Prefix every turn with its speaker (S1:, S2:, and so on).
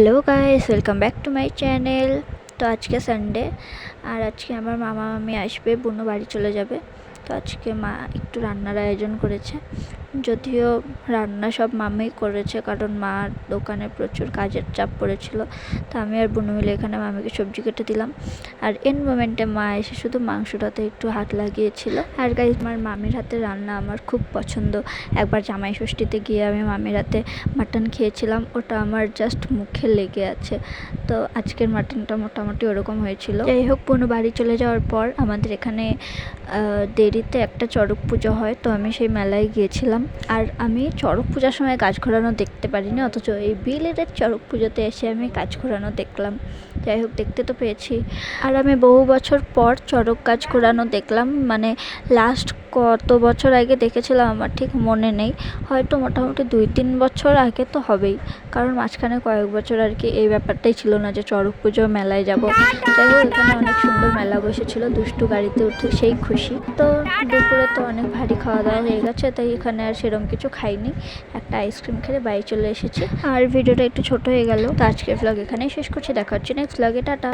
S1: Hello guys, welcome back to my channel. তো আজকে Sunday আর আজকে আমার মামা মামি আসবে, বুনু বাড়ি চলে যাবে। তো আজকে মা একটু রান্নার আয়োজন করেছে, যদিও রান্না সব মামিই করেছে, কারণ মার দোকানে প্রচুর কাজের চাপ পড়েছিল। তো আমি আর বুনু মিলে এখানে মামিকে সবজি কেটে দিলাম। আর এন মোমেন্টে মা এসে শুধু মাংসটাতে একটু হাত লাগিয়েছিল। আর গাইস, আমার মামির হাতে রান্না আমার খুব পছন্দ। একবার জামাই ষষ্ঠীতে গিয়ে আমি মামির হাতে মাটন খেয়েছিলাম, ওটা আমার জাস্ট মুখে লেগে আছে। তো আজকের মাটনটা মোটামুটি ওরকম হয়েছিল। যাই হোক, বুনু বাড়ি চলে যাওয়ার পর আমাদের এখানে দেরিতে একটা চড়ক পুজো হয়, তো আমি সেই মেলায় গিয়েছিলাম। আর আমি চড়ক পূজার সময় গাছ ঘোরানো দেখতে পারিনি, অথচ এই বিলের চড়ক পুজোতে এসে আমি গাছ ঘোরানো দেখলাম। যাই হোক, দেখতে তো পেয়েছি। আর আমি বহু বছর পর চড়ক গাছ ঘোরানো দেখলাম, মানে লাস্ট কত বছর আগে দেখেছিলাম আমার ঠিক মনে নেই, হয়তো মোটামুটি 2-3 বছর আগে তো হবেই, কারণ মাঝখানে কয়েক বছর আর কি এই ব্যাপারটাই ছিল না যে চড়ক পুজো মেলায় যাব। যাই হোক, এখানে অনেক সুন্দর মেলা বসেছিল, দুষ্টু গাড়িতে উঠে সেই খুশি। তো দুপুরে তো অনেক ভারী খাওয়া দাওয়া হয়ে গেছে, তাই এখানে আর সেরকম কিছু খাইনি, একটা আইসক্রিম খেলে বাড়ি চলে এসেছি। আর ভিডিওটা একটু ছোট হয়ে গেল, তো আজকের ভ্লগ এখানেই শেষ করছি। দেখা হচ্ছে নেক্সট ভ্লগে, টাটা।